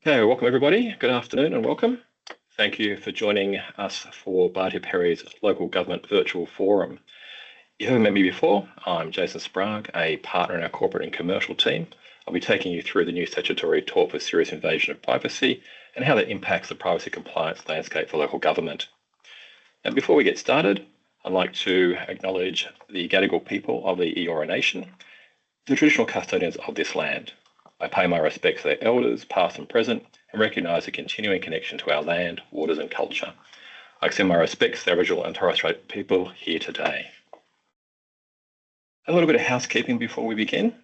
Okay, welcome everybody. Good afternoon and welcome. Thank you for joining us for Barty Perry's Local Government Virtual Forum. You haven't met me before. I'm Jason Sprague, a partner in our corporate and commercial team. I'll be taking you through the new statutory tort for serious invasion of privacy and how that impacts the privacy compliance landscape for local government. Now, before we get started, I'd like to acknowledge the Gadigal people of the Eora Nation, the traditional custodians of this land. I pay my respects to their elders, past and present, and recognise the continuing connection to our land, waters and culture. I extend my respects to the Aboriginal and Torres Strait people here today. A little bit of housekeeping before we begin.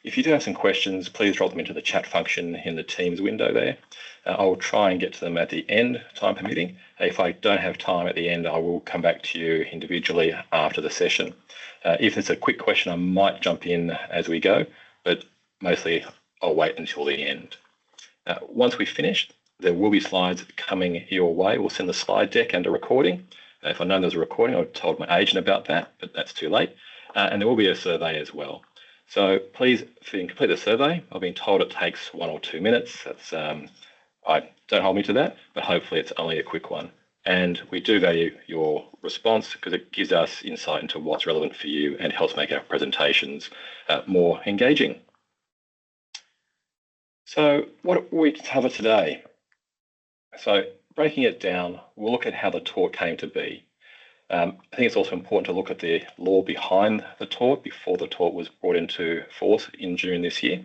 If you do have some questions, please drop them into the chat function in the Teams window there. I'll try and get to them at the end, time permitting. If I don't have time at the end, I will come back to you individually after the session. If it's a quick question, I might jump in as we go, but mostly I'll wait until the end. Once we've finished, there will be slides coming your way. We'll send the slide deck and a recording. If I'd known there was a recording, I would have told my agent about that, but that's too late. And there will be a survey as well. So please, if you can complete the survey, I've been told it takes 1 or 2 minutes. That's, don't hold me to that, but hopefully it's only a quick one. And we do value your response because it gives us insight into what's relevant for you and helps make our presentations more engaging. So what will we cover today? So breaking it down, we'll look at how the tort came to be. I think it's also important to look at the law behind the tort before the tort was brought into force in June this year,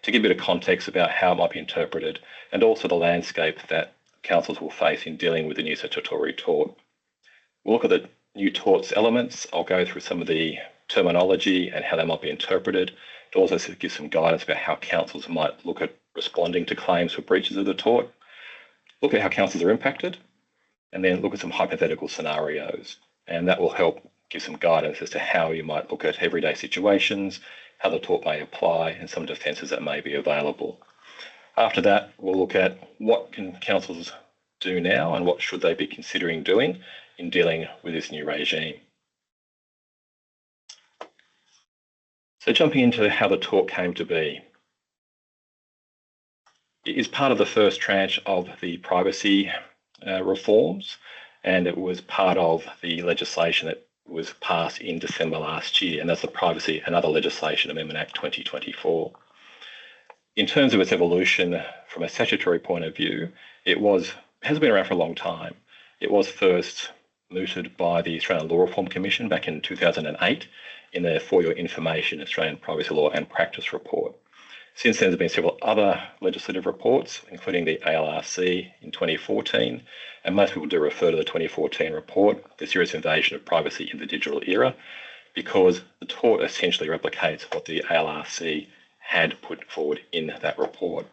to give a bit of context about how it might be interpreted and also the landscape that councils will face in dealing with the new statutory tort. We'll look at the new torts elements. I'll go through some of the terminology and how they might be interpreted, to also give some guidance about how councils might look at responding to claims for breaches of the tort, look at how councils are impacted, and then look at some hypothetical scenarios. And that will help give some guidance as to how you might look at everyday situations, how the tort may apply, and some defences that may be available. After that, we'll look at what can councils do now and what should they be considering doing in dealing with this new regime. So jumping into how the tort came to be. It is part of the first tranche of the privacy reforms, and it was part of the legislation that was passed in December last year, and that's the Privacy and Other Legislation Amendment Act 2024. In terms of its evolution from a statutory point of view, it has been around for a long time. It was first mooted by the Australian Law Reform Commission back in 2008 in their For Your Information Australian Privacy Law and Practice report. Since then, there have been several other legislative reports, including the ALRC in 2014, and most people do refer to the 2014 report, The Serious Invasion of Privacy in the Digital Era, because the tort essentially replicates what the ALRC had put forward in that report.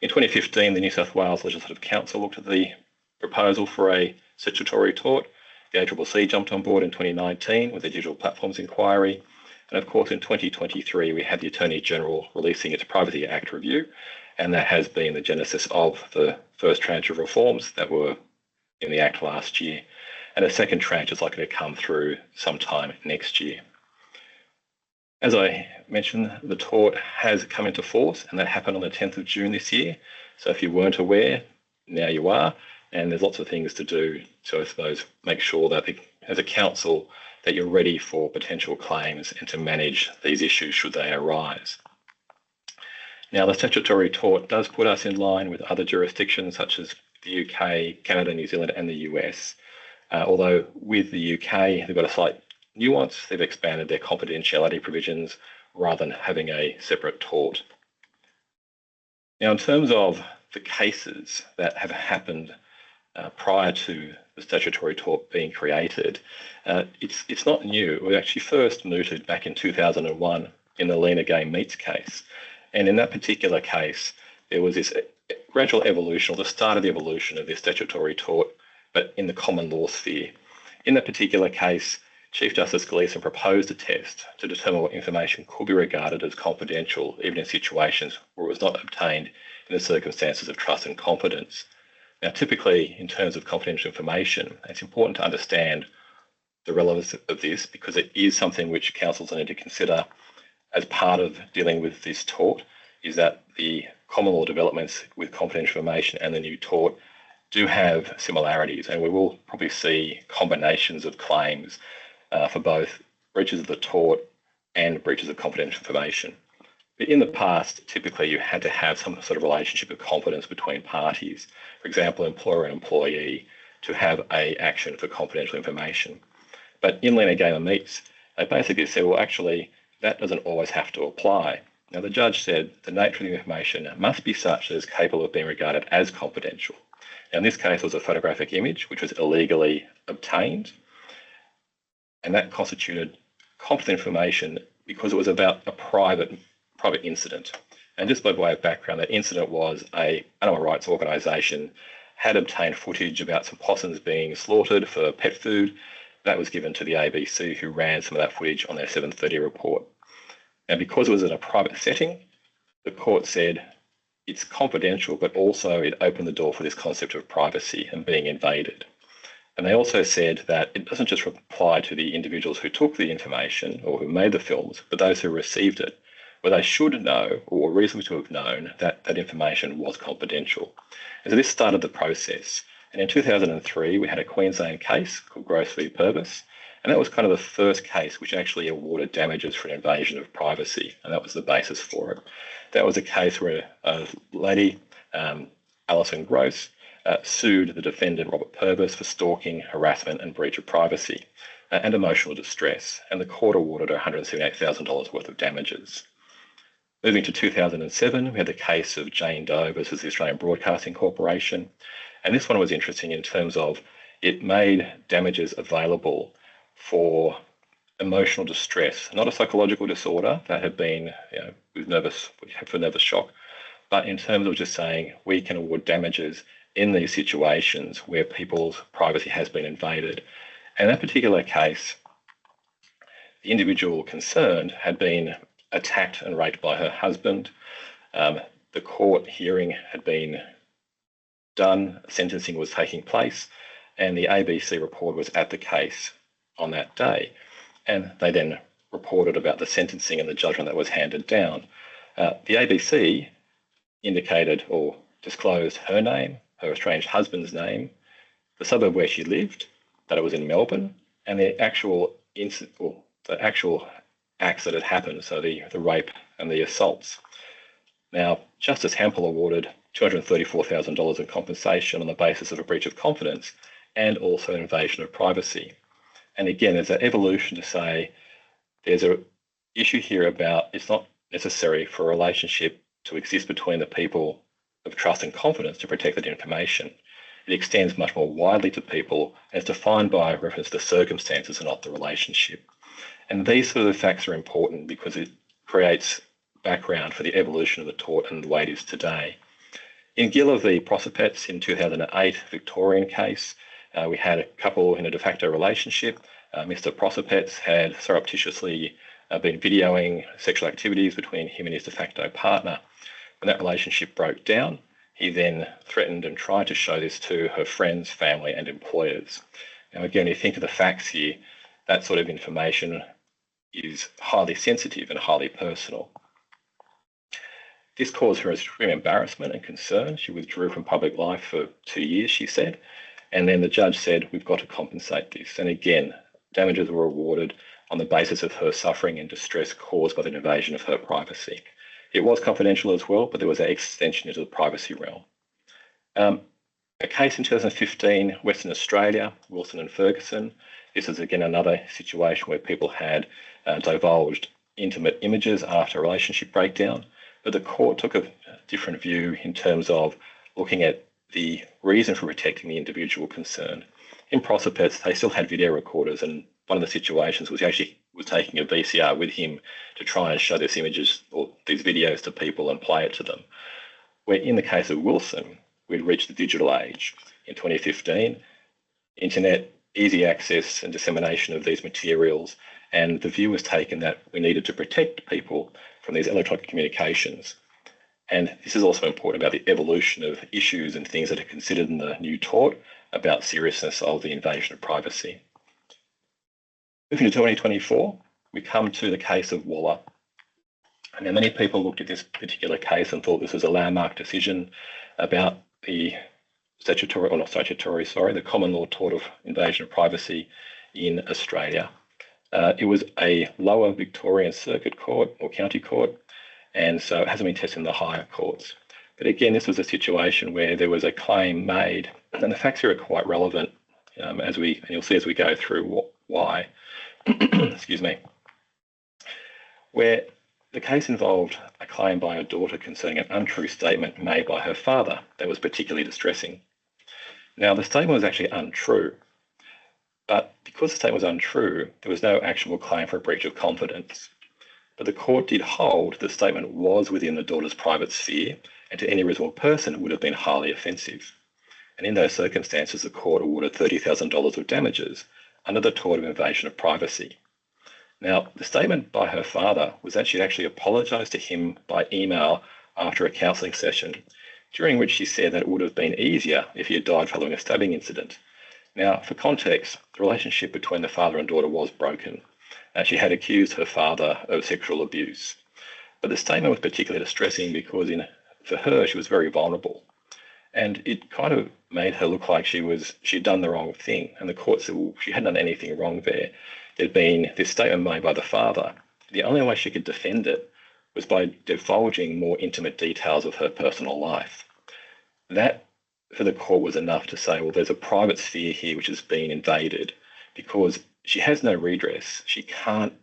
In 2015, the New South Wales Legislative Council looked at the proposal for a statutory tort. The ACCC jumped on board in 2019 with the Digital Platforms Inquiry. And of course, in 2023, we had the Attorney General releasing its Privacy Act review, and that has been the genesis of the first tranche of reforms that were in the Act last year. And a second tranche is likely to come through sometime next year. As I mentioned, the tort has come into force, and that happened on the 10th of June this year. So if you weren't aware, now you are, and there's lots of things to do to, I suppose, make sure that as a council, that you're ready for potential claims and to manage these issues should they arise. Now, the statutory tort does put us in line with other jurisdictions such as the UK, Canada, New Zealand and the US. Although with the UK, they've got a slight nuance. They've expanded their confidentiality provisions rather than having a separate tort. Now, in terms of the cases that have happened prior to the statutory tort being created, it's not new. It was actually first mooted back in 2001 in the Lena Gay Meats case. And in that particular case, there was this gradual evolution, or the start of the evolution of this statutory tort, but in the common law sphere. In that particular case, Chief Justice Gleeson proposed a test to determine what information could be regarded as confidential, even in situations where it was not obtained in the circumstances of trust and confidence. Now, typically, in terms of confidential information, it's important to understand the relevance of this because it is something which councils need to consider as part of dealing with this tort, is that the common law developments with confidential information and the new tort do have similarities, and we will probably see combinations of claims for both breaches of the tort and breaches of confidential information. But in the past, typically you had to have some sort of relationship of confidence between parties, for example, employer and employee, to have an action for confidential information. But in Lena Gamer Meets, they basically said, well, actually, that doesn't always have to apply. Now, the judge said the nature of the information must be such that it's capable of being regarded as confidential. Now, in this case, it was a photographic image which was illegally obtained, and that constituted confidential information because it was about a private incident. And just by way of background, that incident was an animal rights organisation had obtained footage about some possums being slaughtered for pet food. That was given to the ABC, who ran some of that footage on their 7:30 report. And because it was in a private setting, the court said it's confidential, but also it opened the door for this concept of privacy and being invaded. And they also said that it doesn't just apply to the individuals who took the information or who made the films, but those who received it, where they should know or reasonably to have known that that information was confidential. And so this started the process. And in 2003, we had a Queensland case called Gross v. Purvis, and that was kind of the first case which actually awarded damages for an invasion of privacy, and that was the basis for it. That was a case where a lady, Alison Gross, sued the defendant, Robert Purvis, for stalking, harassment and breach of privacy and emotional distress, and the court awarded her $178,000 worth of damages. Moving to 2007, we had the case of Jane Doe versus the Australian Broadcasting Corporation. And this one was interesting in terms of it made damages available for emotional distress, not a psychological disorder that had been for nervous shock, but in terms of just saying we can award damages in these situations where people's privacy has been invaded. And in that particular case, the individual concerned had been attacked and raped by her husband. The court hearing had been done, sentencing was taking place, and the ABC report was at the case on that day. And they then reported about the sentencing and the judgment that was handed down. The ABC indicated or disclosed her name, her estranged husband's name, the suburb where she lived, that it was in Melbourne, and the actual acts that had happened, so the rape and the assaults. Now, Justice Hampel awarded $234,000 in compensation on the basis of a breach of confidence and also an invasion of privacy. And again, there's an evolution to say there's an issue here about it's not necessary for a relationship to exist between the people of trust and confidence to protect that information. It extends much more widely to people and is defined by reference to circumstances and not the relationship. And these sort of facts are important because it creates background for the evolution of the tort and the way it is today. In Giller v. Prosopets in 2008, Victorian case, we had a couple in a de facto relationship. Mr. Prosopets had surreptitiously been videoing sexual activities between him and his de facto partner. When that relationship broke down, he then threatened and tried to show this to her friends, family and employers. Now again, you think of the facts here, that sort of information is highly sensitive and highly personal. This caused her extreme embarrassment and concern. She withdrew from public life for 2 years, she said. And then the judge said, we've got to compensate this. And again, damages were awarded on the basis of her suffering and distress caused by the invasion of her privacy. It was confidential as well, but there was an extension into the privacy realm. A case in 2015, Western Australia, Wilson and Ferguson. This is again another situation where people had divulged intimate images after a relationship breakdown, but the court took a different view in terms of looking at the reason for protecting the individual concerned. In Prosopets, they still had video recorders, and one of the situations was he actually was taking a VCR with him to try and show these images or these videos to people and play it to them. Where in the case of Wilson, we'd reached the digital age. In 2015, internet, easy access and dissemination of these materials, and the view was taken that we needed to protect people from these electronic communications. And this is also important about the evolution of issues and things that are considered in the new tort about seriousness of the invasion of privacy. Moving to 2024, we come to the case of Waller. Now, many people looked at this particular case and thought this was a landmark decision about the the common law tort of invasion of privacy in Australia. It was a lower Victorian circuit court or county court, and so it hasn't been tested in the higher courts. But again, this was a situation where there was a claim made, and the facts here are quite relevant, and you'll see as we go through why. Excuse me. Where the case involved a claim by a daughter concerning an untrue statement made by her father that was particularly distressing. Now, the statement was actually untrue, but because the statement was untrue, there was no actionable claim for a breach of confidence. But the court did hold the statement was within the daughter's private sphere, and to any reasonable person it would have been highly offensive. And in those circumstances, the court awarded $30,000 of damages under the tort of invasion of privacy. Now, the statement by her father was that she'd actually apologised to him by email after a counselling session, during which she said that it would have been easier if he had died following a stabbing incident. Now, for context, the relationship between the father and daughter was broken. She had accused her father of sexual abuse. But the statement was particularly distressing because for her, she was very vulnerable. And it kind of made her look like she'd done the wrong thing. And the court said, well, she hadn't done anything wrong there. There'd been this statement made by the father. The only way she could defend it was by divulging more intimate details of her personal life. That, for the court, was enough to say, well, there's a private sphere here which has been invaded because she has no redress. She can't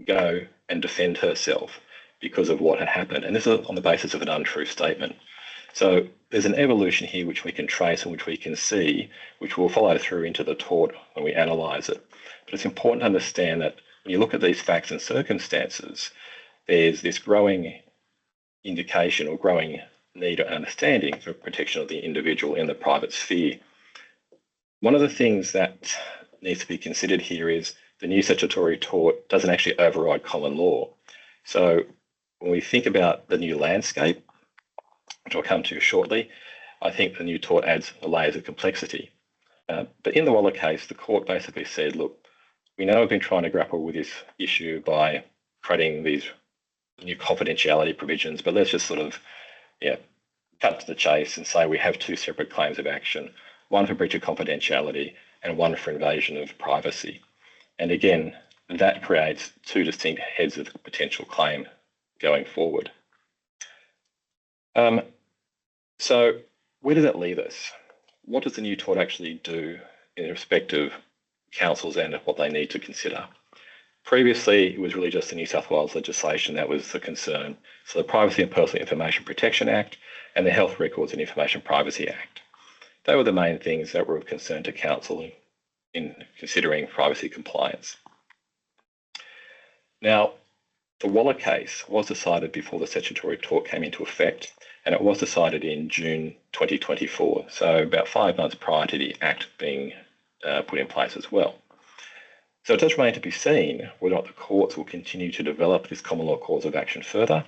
go and defend herself because of what had happened. And this is on the basis of an untrue statement. So there's an evolution here which we can trace and which we can see, which will follow through into the tort when we analyse it. But it's important to understand that when you look at these facts and circumstances, there's this growing indication or growing need or understanding for protection of the individual in the private sphere. One of the things that needs to be considered here is the new statutory tort doesn't actually override common law. So when we think about the new landscape, which I'll come to shortly, I think the new tort adds layers of complexity. But in the Waller case, the court basically said, look, we know we've been trying to grapple with this issue by creating these new confidentiality provisions, but let's just sort of cut to the chase and say we have two separate claims of action, one for breach of confidentiality and one for invasion of privacy. And again, that creates two distinct heads of potential claim going forward. So where does that leave us? What does the new tort actually do in respect of councils and what they need to consider? Previously, it was really just the New South Wales legislation that was the concern. So the Privacy and Personal Information Protection Act and the Health Records and Information Privacy Act. They were the main things that were of concern to council in considering privacy compliance. Now, the Waller case was decided before the statutory tort came into effect, and it was decided in June 2024, so about 5 months prior to the Act being put in place as well. So it does remain to be seen whether or not the courts will continue to develop this common law cause of action further,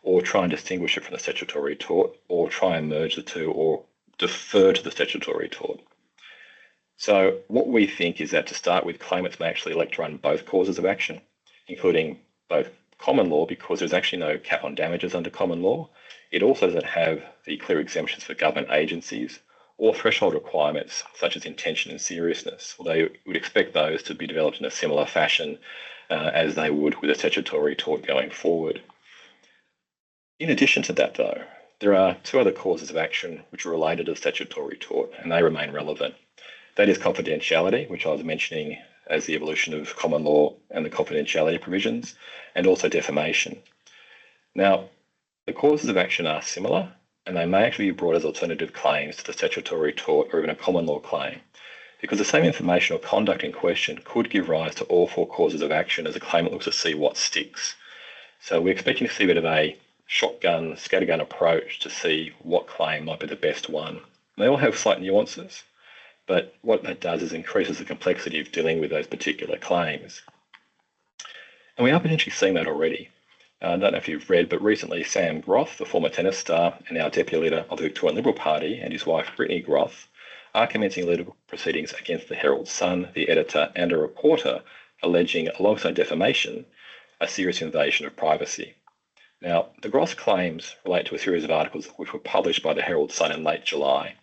or try and distinguish it from the statutory tort, or try and merge the two, or defer to the statutory tort. So what we think is that to start with, claimants may actually elect to run both causes of action, including both common law, because there's actually no cap on damages under common law. It also doesn't have the clear exemptions for government agencies or threshold requirements such as intention and seriousness, although you would expect those to be developed in a similar fashion as they would with a statutory tort going forward. In addition to that, though, there are two other causes of action which are related to the statutory tort, and they remain relevant. That is confidentiality, which I was mentioning as the evolution of common law and the confidentiality provisions, and also defamation. Now, the causes of action are similar, and they may actually be brought as alternative claims to the statutory tort or even a common law claim, because the same information or conduct in question could give rise to all four causes of action as the claimant looks to see what sticks. So we're expecting to see a bit of a shotgun, scattergun approach to see what claim might be the best one. And they all have slight nuances, but what that does is increases the complexity of dealing with those particular claims. And we are potentially seeing that already. I don't know if you've read, but recently Sam Groth, the former tennis star and now Deputy Leader of the Victorian Liberal Party, and his wife Brittany Groth are commencing legal proceedings against the Herald Sun, the editor and a reporter, alleging, alongside defamation, a serious invasion of privacy. Now, the Gross claims relate to a series of articles which were published by the Herald Sun in late July,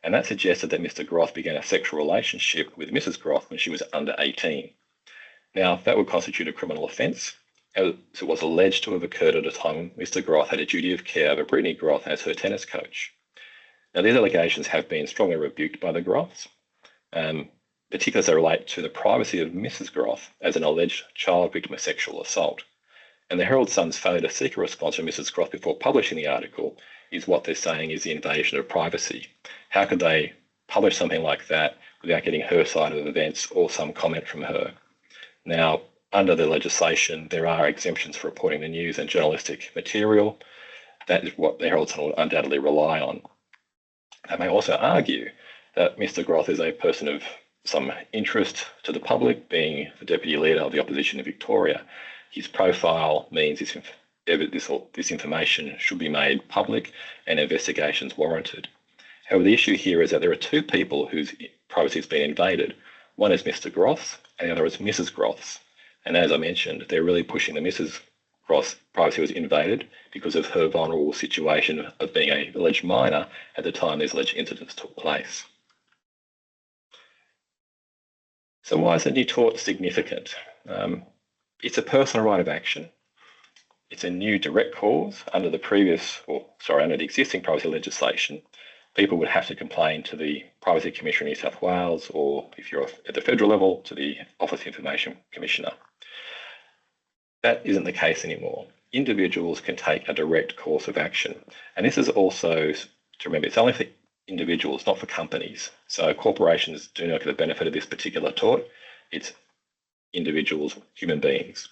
and that suggested that Mr. Groth began a sexual relationship with Mrs. Groth when she was under 18. Now, that would constitute a criminal offence, as it was alleged to have occurred at a time when Mr. Groth had a duty of care over Brittany Groth as her tennis coach. Now, these allegations have been strongly rebuked by the Groths, particularly as they relate to the privacy of Mrs. Groth as an alleged child victim of sexual assault. And the Herald Sun's failure to seek a response from Mrs. Groth before publishing the article is what they're saying is the invasion of privacy. How could they publish something like that without getting her side of events or some comment from her? Now, under the legislation, there are exemptions for reporting the news and journalistic material. That is what the Herald Sun will undoubtedly rely on. They may also argue that Mr. Groth is a person of some interest to the public, being the Deputy Leader of the Opposition in Victoria. His profile means this information should be made public and investigations warranted. However, the issue here is that there are two people whose privacy has been invaded. One is Mr. Groth's and the other is Mrs. Groth's. And as I mentioned, they're really pushing the Mrs. Groth's privacy was invaded because of her vulnerable situation of being an alleged minor at the time these alleged incidents took place. So why is the new tort significant? It's a personal right of action. It's a new direct cause under the existing privacy legislation. People would have to complain to the Privacy Commissioner in New South Wales, or if you're at the federal level, to the Office of Information Commissioner. That isn't the case anymore. Individuals can take a direct course of action. And this is also, to remember, it's only for individuals, not for companies. So corporations do not get the benefit of this particular tort. It's individuals, human beings.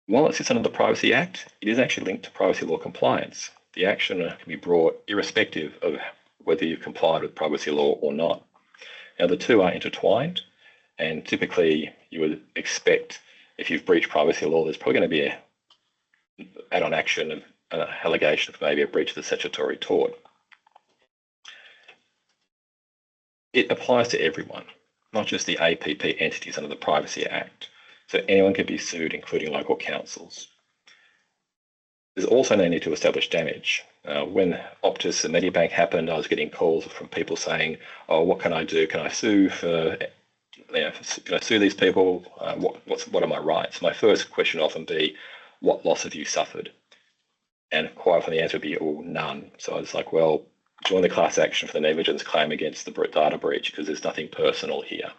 While it sits under the Privacy Act, it is actually linked to privacy law compliance. The action can be brought irrespective of whether you've complied with privacy law or not. Now, the two are intertwined, and typically you would expect if you've breached privacy law, there's probably going to be an add-on action of an allegation of maybe a breach of the statutory tort. It applies to everyone, not just the APP entities under the Privacy Act. So anyone can be sued, including local councils. There's also no need to establish damage. When Optus and Medibank happened, I was getting calls from people saying, "Oh, what can I do? Can I sue for? Can I sue these people? What are my rights?" My first question would often be, "What loss have you suffered?" And quite often the answer would be, "Oh, none." So I was like, "Well, join the class action for the negligence claim against the data breach because there's nothing personal here."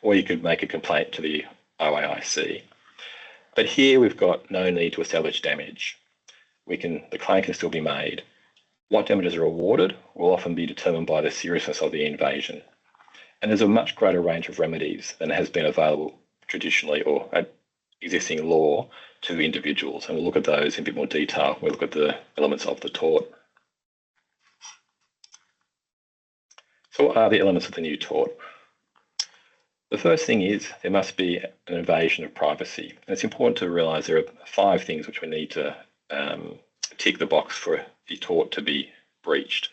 Or you could make a complaint to the OAIC. But here we've got no need to establish damage. The claim can still be made. What damages are awarded will often be determined by the seriousness of the invasion. And there's a much greater range of remedies than has been available traditionally or at existing law to individuals. And we'll look at those in a bit more detail. We'll look at the elements of the tort. So what are the elements of the new tort? The first thing is there must be an invasion of privacy. And it's important to realise there are 5 things which we need to tick the box for the tort to be breached.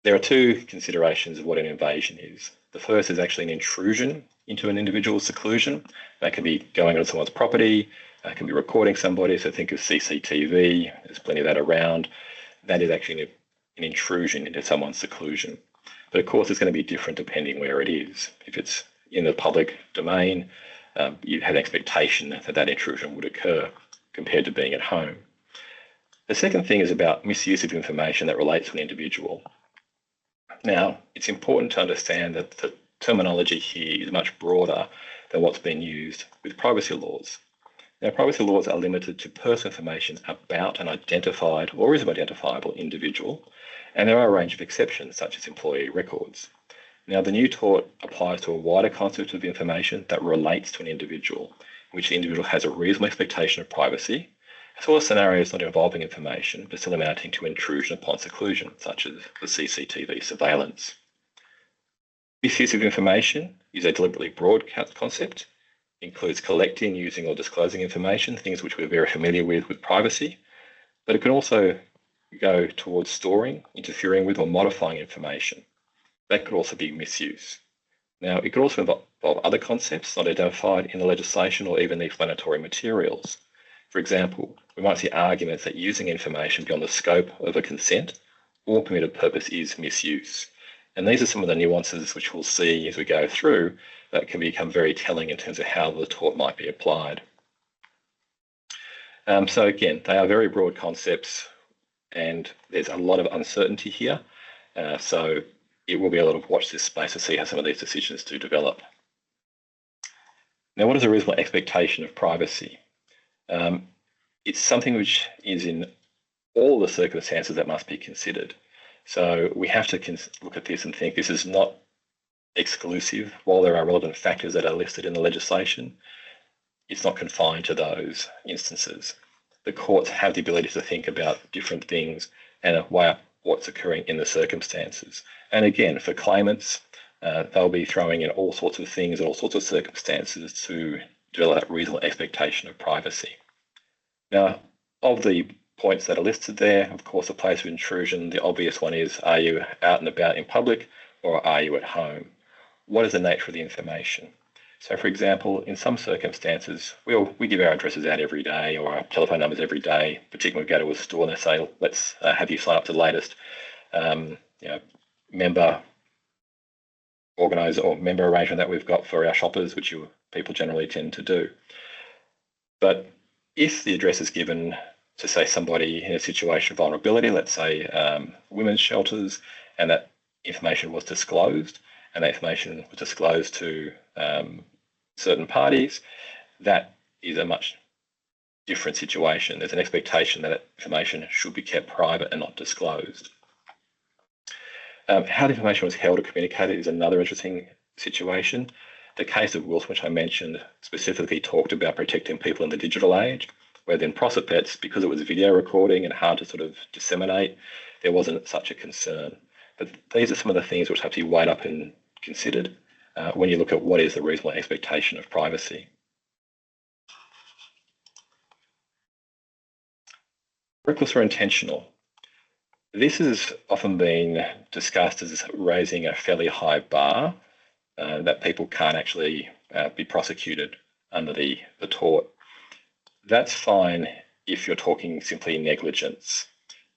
There are 2 considerations of what an invasion is. The first is actually an intrusion into an individual's seclusion. That can be going on someone's property, that can be recording somebody, so think of CCTV, there's plenty of that around. That is actually an intrusion into someone's seclusion. But of course, it's going to be different depending where it is. If it's in the public domain, you have an expectation that that intrusion would occur compared to being at home. The second thing is about misuse of information that relates to an individual. Now, it's important to understand that the terminology here is much broader than what's been used with privacy laws. Now, privacy laws are limited to personal information about an identified or is an identifiable individual, and there are a range of exceptions, such as employee records. Now, the new tort applies to a wider concept of information that relates to an individual, in which the individual has a reasonable expectation of privacy, as well as scenarios not involving information, but still amounting to intrusion upon seclusion, such as the CCTV surveillance. Misuse of information is a deliberately broad concept, includes collecting, using or disclosing information, things which we're very familiar with privacy, but it can also go towards storing, interfering with or modifying information. That could also be misuse. Now, it could also involve other concepts not identified in the legislation or even the explanatory materials. For example, we might see arguments that using information beyond the scope of a consent or permitted purpose is misuse. And these are some of the nuances which we'll see as we go through that can become very telling in terms of how the tort might be applied. So again, they are very broad concepts and there's a lot of uncertainty here. So it will be a lot of watch this space to see how some of these decisions do develop. Now, what is a reasonable expectation of privacy? It's something which is in all the circumstances that must be considered. So we have to look at this and think this is not exclusive. While there are relevant factors that are listed in the legislation, it's not confined to those instances. The courts have the ability to think about different things and weigh up what's occurring in the circumstances. And again, for claimants, they'll be throwing in all sorts of things and all sorts of circumstances to develop that reasonable expectation of privacy. Now, of the points that are listed there, of course, the place of intrusion, the obvious one is, are you out and about in public or are you at home? What is the nature of the information? So, for example, in some circumstances, we give our addresses out every day or our telephone numbers every day, particularly when we go to a store and they say, let's have you sign up to the latest member organizer or member arrangement that we've got for our shoppers, which people generally tend to do. But if the address is given to, say, somebody in a situation of vulnerability, let's say women's shelters, and that information was disclosed, and that information was disclosed to certain parties, that is a much different situation. There's an expectation that information should be kept private and not disclosed. How the information was held or communicated is another interesting situation. The case of Wilson, which I mentioned, specifically talked about protecting people in the digital age, where then prospects, because it was video recording and hard to sort of disseminate, there wasn't such a concern. But these are some of the things which have to be weighed up and considered when you look at what is the reasonable expectation of privacy. Reckless or intentional. This has often been discussed as raising a fairly high bar that people can't actually be prosecuted under the tort. That's fine if you're talking simply negligence,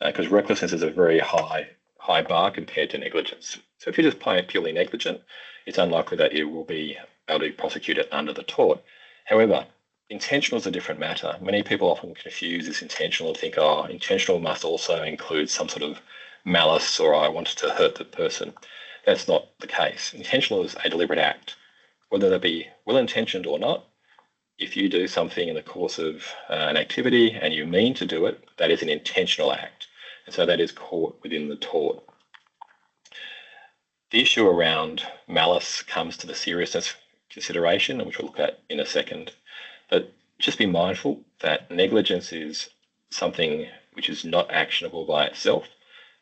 because recklessness is a very high bar compared to negligence. So if you're just purely negligent, it's unlikely that you will be able to be prosecuted under the tort. However, intentional is a different matter. Many people often confuse this intentional and think, oh, intentional must also include some sort of malice or I wanted to hurt the person. That's not the case. Intentional is a deliberate act. Whether that be well-intentioned or not, if you do something in the course of an activity and you mean to do it, that is an intentional act. And so that is caught within the tort. The issue around malice comes to the seriousness consideration, which we'll look at in a second. But just be mindful that negligence is something which is not actionable by itself.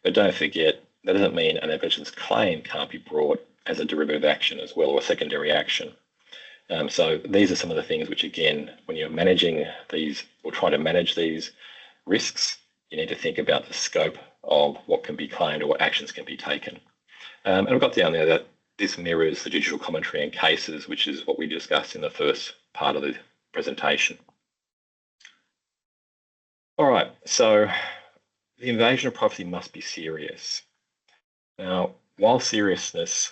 But don't forget, that doesn't mean a negligence claim can't be brought as a derivative action as well, or a secondary action. So these are some of the things which, again, when you're managing these or trying to manage these risks, you need to think about the scope of what can be claimed or what actions can be taken. And I've got down there that this mirrors the judicial commentary and cases, which is what we discussed in the first part of the presentation. All right, so the invasion of privacy must be serious. Now, while seriousness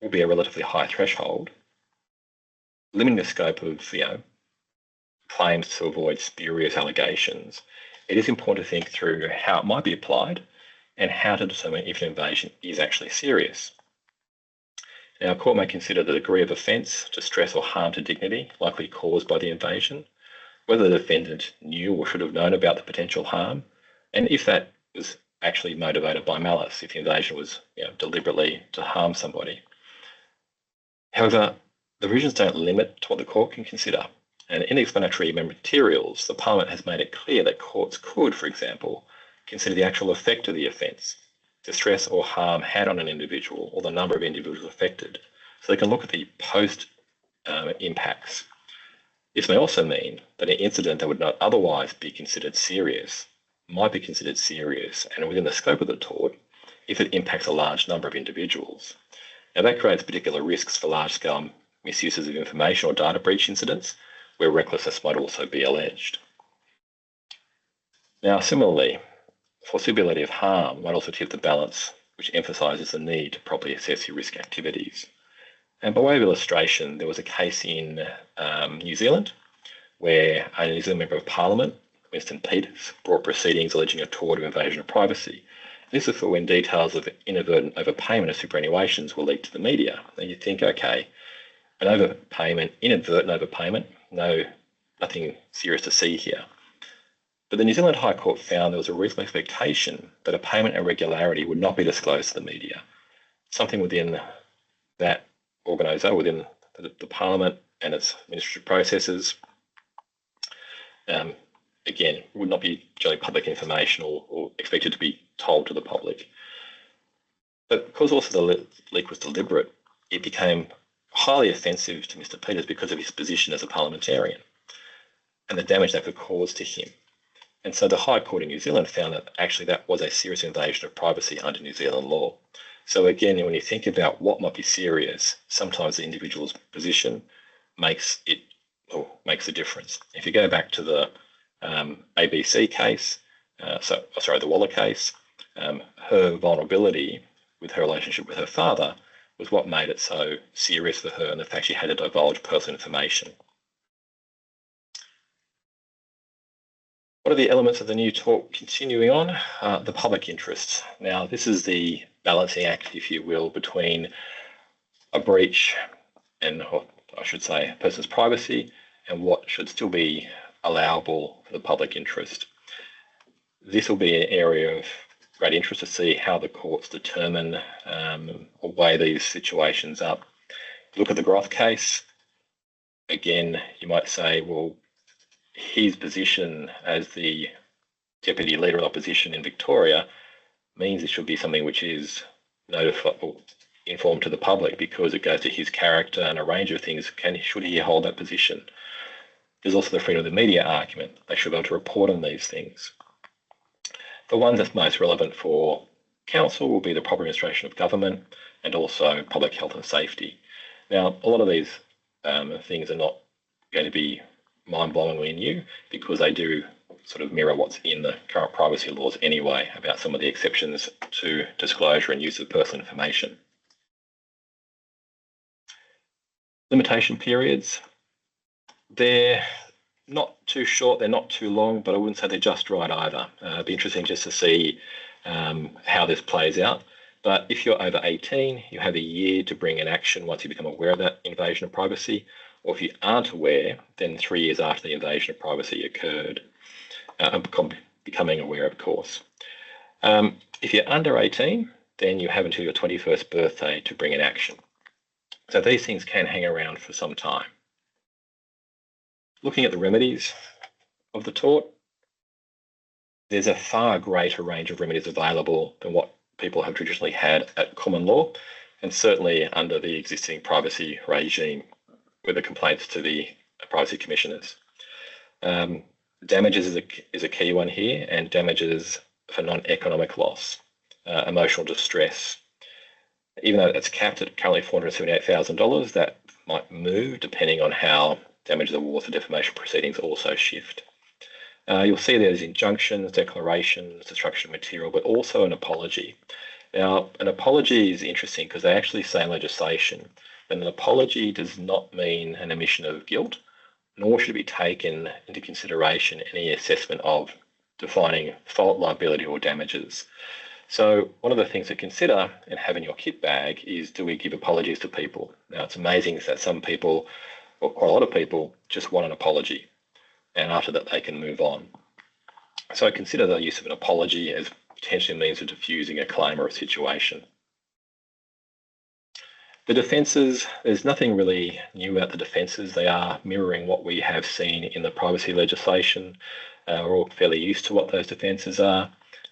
will be a relatively high threshold, limiting the scope of claims to avoid spurious allegations, it is important to think through how it might be applied and how to determine if an invasion is actually serious. Now, a court may consider the degree of offence, distress or harm to dignity likely caused by the invasion, whether the defendant knew or should have known about the potential harm, and if that was actually motivated by malice, if the invasion was deliberately to harm somebody. However, the provisions don't limit to what the court can consider. And in the explanatory materials, the Parliament has made it clear that courts could, for example, consider the actual effect of the offence, distress or harm had on an individual or the number of individuals affected. So they can look at the post impacts. This may also mean that an incident that would not otherwise be considered serious might be considered serious and within the scope of the tort if it impacts a large number of individuals. Now that creates particular risks for large-scale misuses of information or data breach incidents, where recklessness might also be alleged. Now, similarly, foreseeability of harm might also tip the balance, which emphasises the need to properly assess your risk activities. And by way of illustration, there was a case in New Zealand where a New Zealand Member of Parliament, Winston Peters, brought proceedings alleging a tort of invasion of privacy. This is for when details of inadvertent overpayment or superannuations were leaked to the media. And you think, okay, an overpayment, inadvertent overpayment, nothing serious to see here. But the New Zealand High Court found there was a reasonable expectation that a payment irregularity would not be disclosed to the media. Something within that organisation, within the Parliament and its administrative processes, again, would not be generally public information or expected to be told to the public. But because also the leak was deliberate, it became highly offensive to Mr. Peters because of his position as a parliamentarian and the damage that could cause to him. And so the High Court in New Zealand found that actually that was a serious invasion of privacy under New Zealand law. So again, when you think about what might be serious, sometimes the individual's position makes a difference. If you go back to the ABC case, the Waller case, her vulnerability with her relationship with her father was what made it so serious for her, and the fact she had to divulge personal information. What are the elements of the new tort continuing on? The public interest. Now, this is the balancing act, if you will, between a breach and, or I should say, a person's privacy and what should still be allowable for the public interest. This will be an area of great interest to see how the courts determine or weigh these situations up. Look at the Groth case. Again, you might say, well, his position as the deputy leader of opposition in Victoria means it should be something which is notified or informed to the public because it goes to his character and a range of things. Should he hold that position? There's also the freedom of the media argument. They should be able to report on these things. The one that's most relevant for council will be the proper administration of government and also public health and safety. Now, a lot of these things are not going to be mind-blowingly new because they do sort of mirror what's in the current privacy laws anyway about some of the exceptions to disclosure and use of personal information. Limitation periods. They're not too short, they're not too long, but I wouldn't say they're just right either. It'd be interesting just to see how this plays out. But if you're over 18, you have a year to bring an action once you become aware of that invasion of privacy. Or if you aren't aware, then 3 years after the invasion of privacy occurred, becoming aware, of course. If you're under 18, then you have until your 21st birthday to bring an action. So these things can hang around for some time. Looking at the remedies of the tort, there's a far greater range of remedies available than what people have traditionally had at common law, and certainly under the existing privacy regime with the complaints to the privacy commissioners. Damages is a key one here, and damages for non-economic loss, emotional distress. Even though it's capped at currently $478,000, that might move depending on how damages awards for defamation proceedings also shift. You'll see there's injunctions, declarations, destruction of material, but also an apology. Now, an apology is interesting because they actually say in legislation that an apology does not mean an admission of guilt, nor should it be taken into consideration any assessment of defining fault, liability, or damages. So one of the things to consider and have in your kit bag is, do we give apologies to people? Now, it's amazing that some people, or quite a lot of people, just want an apology, and after that they can move on. So consider the use of an apology as potentially a means of diffusing a claim or a situation. The defences, there's nothing really new about the defences. They are mirroring what we have seen in the privacy legislation. We're all fairly used to what those defences are.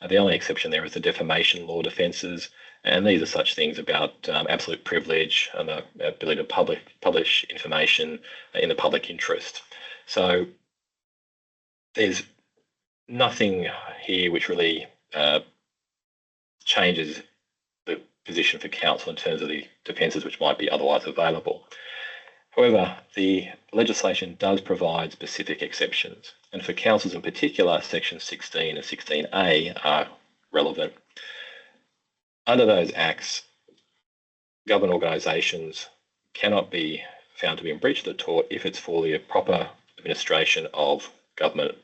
The only exception there is the defamation law defences, and these are such things about absolute privilege and the ability to publish information in the public interest. So there's nothing here which really changes the position for council in terms of the defences which might be otherwise available. However, the legislation does provide specific exceptions, and for councils in particular, Section 16 and 16A are relevant. Under those acts, government organisations cannot be found to be in breach of the tort if it's for the proper administration of government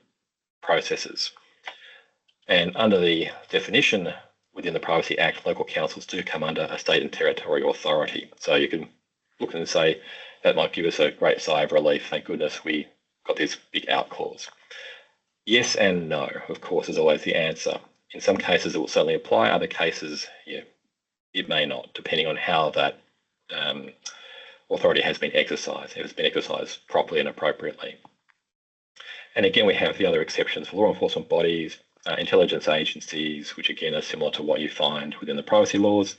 processes. And under the definition within the Privacy Act, local councils do come under a state and territorial authority. So you can look and say, that might give us a great sigh of relief. Thank goodness we got this big out clause. Yes and no, of course, is always the answer. In some cases, it will certainly apply. Other cases, it may not, depending on how that authority has been exercised, if it's been exercised properly and appropriately. And again, we have the other exceptions for law enforcement bodies, intelligence agencies, which again are similar to what you find within the privacy laws.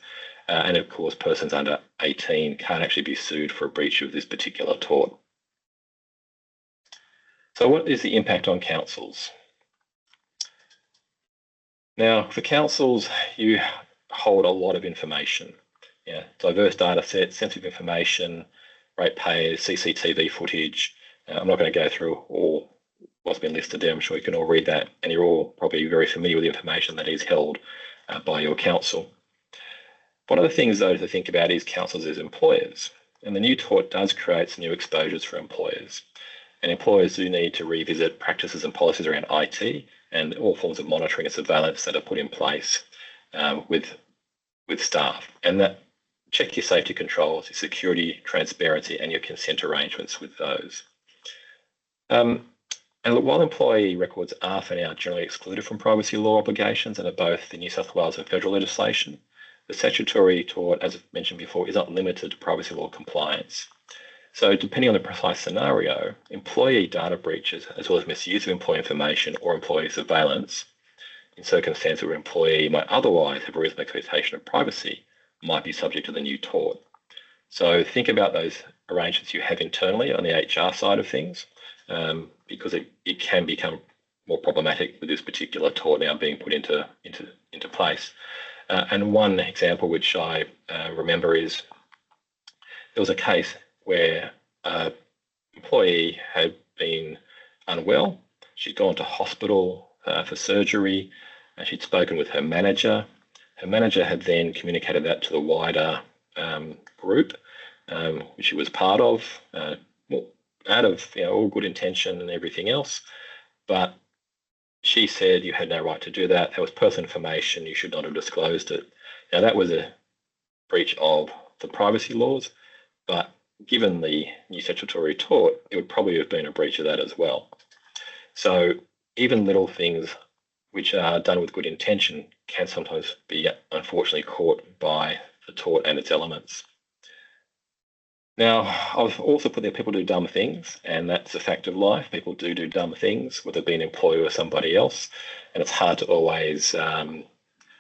And of course, persons under 18 can't actually be sued for a breach of this particular tort. So what is the impact on councils? Now, for councils, you hold a lot of information. Diverse data sets, sensitive information, ratepayers, CCTV footage. I'm not going to go through all what's been listed there. I'm sure you can all read that, and you're all probably very familiar with the information that is held by your council. One of the things, though, to think about is councils as employers. And the new tort does create some new exposures for employers. And employers do need to revisit practices and policies around IT and all forms of monitoring and surveillance that are put in place with staff. And that check your safety controls, your security, transparency, and your consent arrangements with those. And while employee records are for now generally excluded from privacy law obligations under both the New South Wales and federal legislation, the statutory tort, as I've mentioned before, is not limited to privacy law compliance. So depending on the precise scenario, employee data breaches, as well as misuse of employee information or employee surveillance, in circumstances where an employee might otherwise have a reasonable expectation of privacy, might be subject to the new tort. So think about those arrangements you have internally on the HR side of things, because it can become more problematic with this particular tort now being put into place. And one example which I remember is there was a case where an employee had been unwell. She'd gone to hospital for surgery, and she'd spoken with her manager. Her manager had then communicated that to the wider group, which she was part of, out of all good intention and everything else. But she said you had no right to do that. That was personal information. You should not have disclosed it. Now, that was a breach of the privacy laws, but given the new statutory tort, it would probably have been a breach of that as well. So even little things which are done with good intention can sometimes be unfortunately caught by the tort and its elements. Now, I've also put there people do dumb things, and that's a fact of life. People do dumb things, whether it be an employee or somebody else, and it's hard to always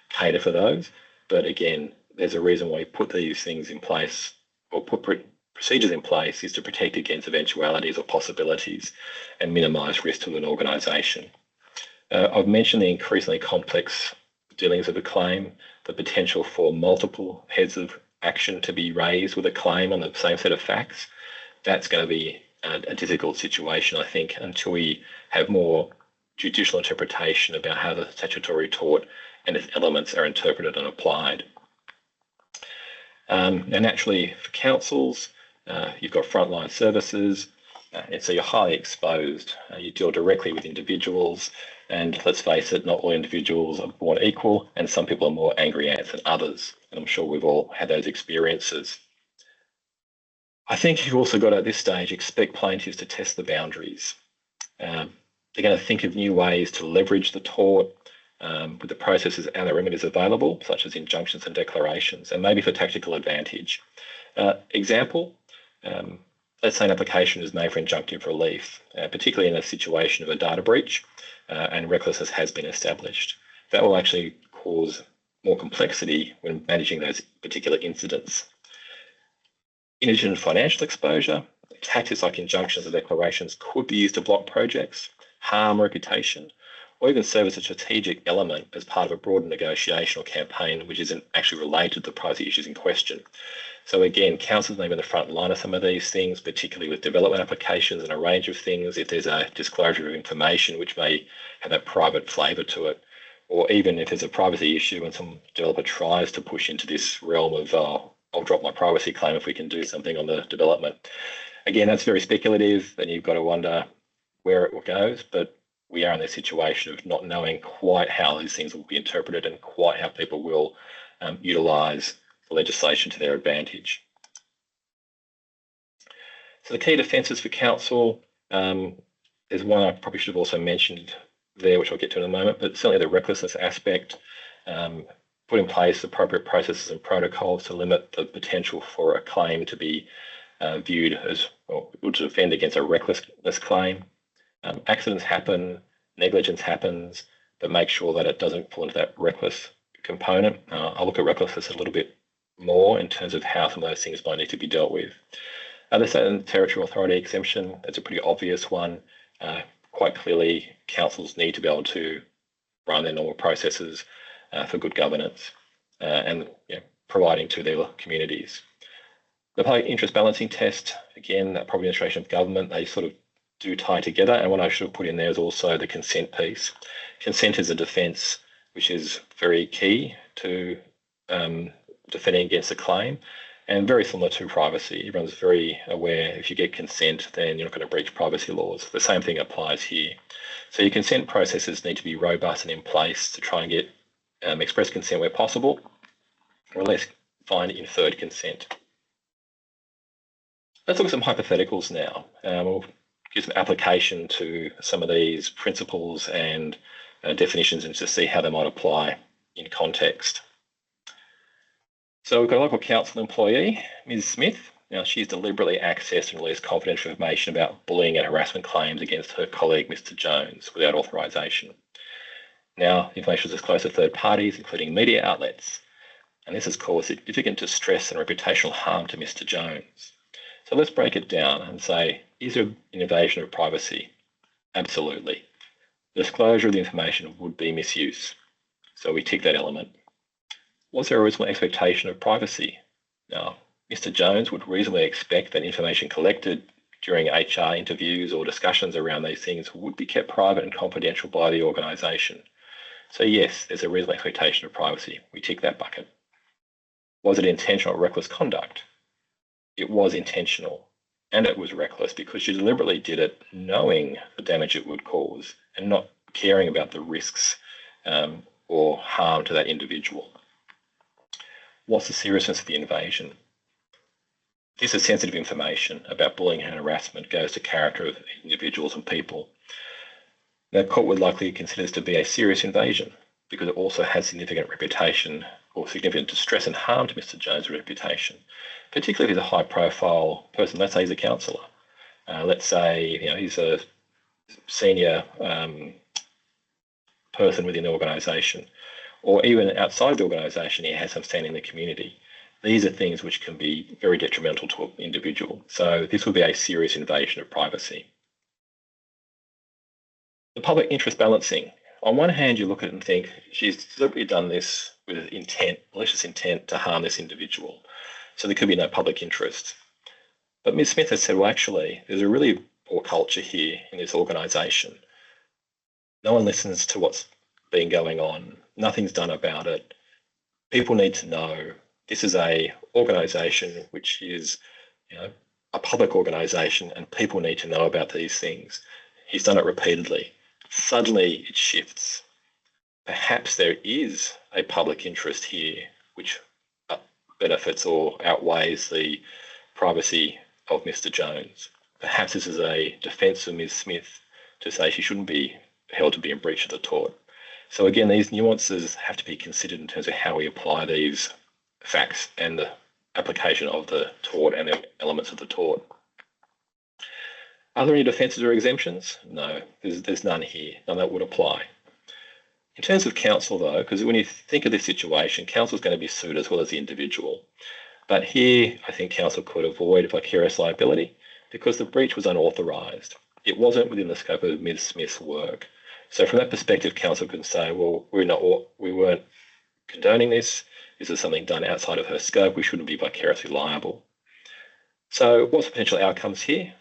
cater for those. But again, there's a reason why we put these things in place or put procedures in place is to protect against eventualities or possibilities and minimise risk to an organisation. I've mentioned the increasingly complex dealings of a claim, the potential for multiple heads of action to be raised with a claim on the same set of facts. That's going to be a difficult situation, I think, until we have more judicial interpretation about how the statutory tort and its elements are interpreted and applied. And naturally, for councils, you've got frontline services, and so you're highly exposed. You deal directly with individuals, and let's face it, not all individuals are born equal, and some people are more angry ants than others. And I'm sure we've all had those experiences. I think you've also got, at this stage, expect plaintiffs to test the boundaries. They're going to think of new ways to leverage the tort with the processes and the remedies available, such as injunctions and declarations, and maybe for tactical advantage. Example, let's say an application is made for injunctive relief, particularly in a situation of a data breach and recklessness has been established. That will actually cause more complexity when managing those particular incidents. In addition to financial exposure, tactics like injunctions and declarations could be used to block projects, harm reputation, or even serve as a strategic element as part of a broader negotiation or campaign which isn't actually related to the privacy issues in question. So again, councils may be in the front line of some of these things, particularly with development applications and a range of things, if there's a disclosure of information which may have that private flavour to it, or even if there's a privacy issue and some developer tries to push into this realm of, I'll drop my privacy claim if we can do something on the development. Again, that's very speculative, and you've got to wonder where it goes, but we are in this situation of not knowing quite how these things will be interpreted and quite how people will utilise the legislation to their advantage. So the key defences for council, there's one I probably should have also mentioned there, which I'll get to in a moment, but certainly the recklessness aspect, put in place appropriate processes and protocols to limit the potential for a claim to be viewed as, or to defend against a recklessness claim. Accidents happen, negligence happens, but make sure that it doesn't fall into that reckless component. I'll look at recklessness a little bit more in terms of how some of those things might need to be dealt with. The state and territorial authority exemption, it's a pretty obvious one. Quite clearly, councils need to be able to run their normal processes for good governance and providing to their communities. The public interest balancing test, again, that public administration of government, they sort of do tie together. And what I should have put in there is also the consent piece. Consent is a defence which is very key to defending against a claim, and very similar to privacy. Everyone's very aware if you get consent, then you're not going to breach privacy laws. The same thing applies here. So your consent processes need to be robust and in place to try and get express consent where possible, or at least find inferred consent. Let's look at some hypotheticals now. We'll give some application to some of these principles and definitions and just see how they might apply in context. So we've got a local council employee, Ms. Smith. Now, she's deliberately accessed and released confidential information about bullying and harassment claims against her colleague, Mr. Jones, without authorisation. Now, the information was disclosed to third parties, including media outlets, and this has caused significant distress and reputational harm to Mr. Jones. So let's break it down and say, is there an invasion of privacy? Absolutely. Disclosure of the information would be misuse. So we tick that element. Was there a reasonable expectation of privacy? Now, Mr. Jones would reasonably expect that information collected during HR interviews or discussions around these things would be kept private and confidential by the organisation. So yes, there's a reasonable expectation of privacy. We tick that bucket. Was it intentional or reckless conduct? It was intentional, and it was reckless because she deliberately did it knowing the damage it would cause and not caring about the risks or harm to that individual. What's the seriousness of the invasion? This is sensitive information about bullying and harassment, goes to character of individuals and people. The court would likely consider this to be a serious invasion because it also has significant reputation or significant distress and harm to Mr. Jones' reputation, particularly if he's a high-profile person. Let's say he's a councillor. Let's say he's a senior person within the organisation, or even outside the organisation, he has some standing in the community. These are things which can be very detrimental to an individual. So this would be a serious invasion of privacy. The public interest balancing. On one hand, you look at it and think, she's deliberately done this with intent, malicious intent to harm this individual. So there could be no public interest. But Ms. Smith has said, well, actually, there's a really poor culture here in this organisation. No one listens to what's been going on. Nothing's done about it. People need to know. This is a organisation which is, a public organisation, and people need to know about these things. He's done it repeatedly. Suddenly it shifts. Perhaps there is a public interest here which benefits or outweighs the privacy of Mr. Jones. Perhaps this is a defence of Ms. Smith to say she shouldn't be held to be in breach of the tort. So again, these nuances have to be considered in terms of how we apply these facts and the application of the tort and the elements of the tort. Are there any defences or exemptions? No, there's none here, none that would apply. In terms of counsel though, because when you think of this situation, counsel is going to be sued as well as the individual. But here, I think counsel could avoid vicarious liability because the breach was unauthorised. It wasn't within the scope of Ms. Smith's work. So from that perspective, council can say, well, we weren't condoning this. This is something done outside of her scope. We shouldn't be vicariously liable. So what's the potential outcomes here?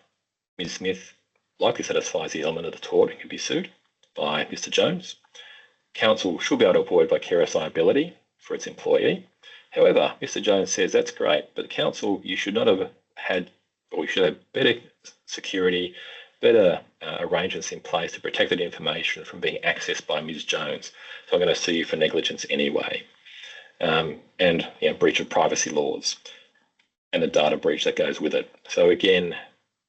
Ms. Smith likely satisfies the element of the tort and can be sued by Mr. Jones. Council should be able to avoid vicarious liability for its employee. However, Mr. Jones says that's great, but council, you should not have had, or you should have better security, better arrangements in place to protect that information from being accessed by Ms. Jones. So I'm going to sue you for negligence anyway. And breach of privacy laws and the data breach that goes with it. So again,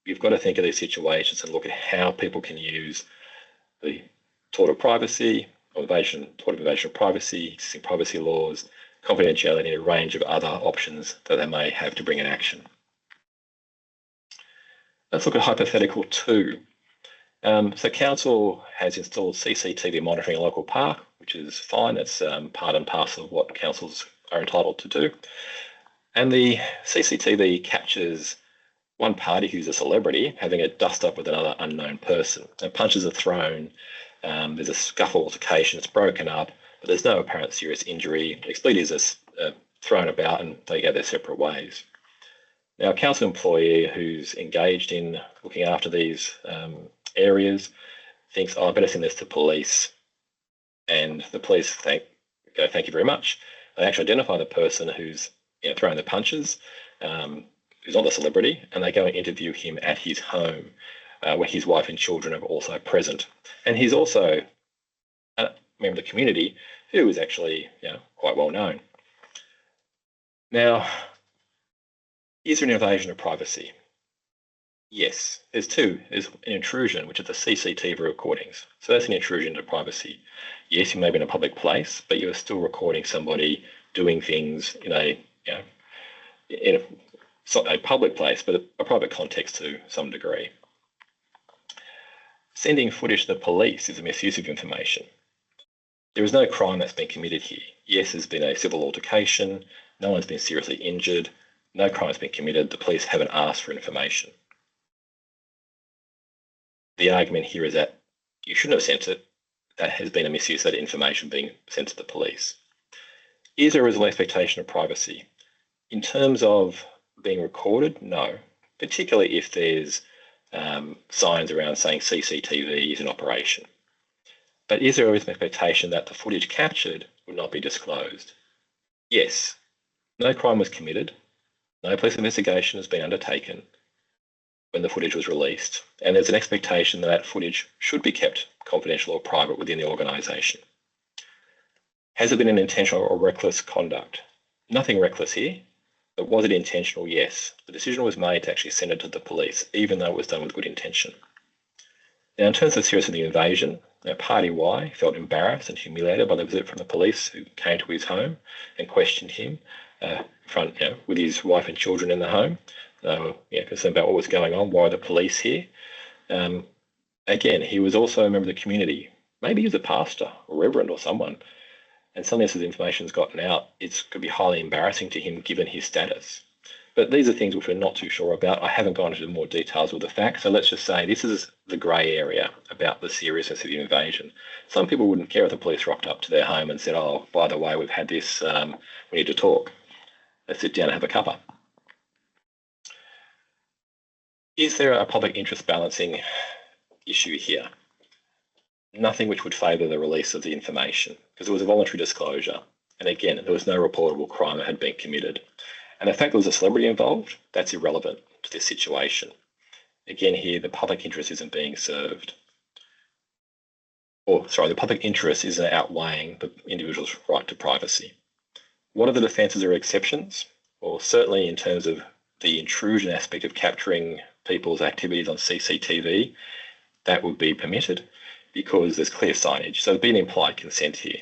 you've got to think of these situations and look at how people can use the tort of privacy, tort of invasion of privacy, existing privacy laws, confidentiality, and a range of other options that they may have to bring an action. Let's look at hypothetical 2. So council has installed CCTV monitoring in a local park, which is fine. That's part and parcel of what councils are entitled to do. And the CCTV captures one party who's a celebrity having a dust-up with another unknown person. And punches are thrown, there's a scuffle altercation, it's broken up, but there's no apparent serious injury. Expletives are thrown about and they go their separate ways. Now, a council employee who's engaged in looking after these areas thinks, I better send this to police. And the police go, thank you very much. They actually identify the person who's throwing the punches, who's not the celebrity, and they go and interview him at his home, where his wife and children are also present. And he's also a member of the community who is actually quite well known. Now, is there an invasion of privacy? Yes, there's two. There's an intrusion, which is the CCTV recordings. So that's an intrusion into privacy. Yes, you may be in a public place, but you're still recording somebody doing things in a public place, but a private context to some degree. Sending footage to the police is a misuse of information. There is no crime that's been committed here. Yes, there's been a civil altercation. No one's been seriously injured. No crime has been committed. The police haven't asked for information. The argument here is that you shouldn't have sent it. That has been a misuse of that information being sent to the police. Is there a reasonable expectation of privacy? In terms of being recorded, no, particularly if there's signs around saying CCTV is in operation. But is there a reasonable expectation that the footage captured would not be disclosed? Yes. No crime was committed. No police investigation has been undertaken when the footage was released, and there's an expectation that that footage should be kept confidential or private within the organisation. Has there been an intentional or reckless conduct? Nothing reckless here, but was it intentional? Yes. The decision was made to actually send it to the police, even though it was done with good intention. Now, in terms of the seriousness of the invasion, Party Y felt embarrassed and humiliated by the visit from the police who came to his home and questioned him with his wife and children in the home. They were concerned about what was going on. Why are the police here? Again, he was also a member of the community. Maybe he was a pastor or reverend or someone. And suddenly as the information's gotten out, it could be highly embarrassing to him given his status. But these are things which we're not too sure about. I haven't gone into more details with the facts. So let's just say this is the grey area about the seriousness of the invasion. Some people wouldn't care if the police rocked up to their home and said, oh, by the way, we've had this, we need to talk. Let's sit down and have a cuppa. Is there a public interest balancing issue here? Nothing which would favour the release of the information because it was a voluntary disclosure. And again, there was no reportable crime that had been committed. And the fact there was a celebrity involved, that's irrelevant to this situation. Again, here, the public interest isn't being served. The public interest isn't outweighing the individual's right to privacy. What are the defences or exceptions? Well, certainly in terms of the intrusion aspect of capturing people's activities on CCTV, that would be permitted because there's clear signage. So there'd be an implied consent here.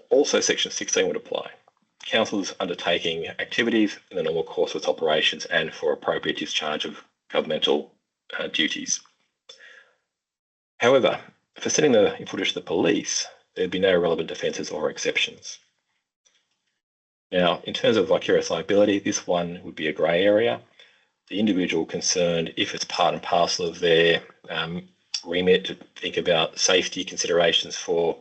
Also, Section 16 would apply. Councils undertaking activities in the normal course of its operations and for appropriate discharge of governmental duties. However, for sending the footage to the police, there'd be no relevant defences or exceptions. Now, in terms of vicarious liability, this one would be a grey area. The individual concerned, if it's part and parcel of their remit to think about safety considerations for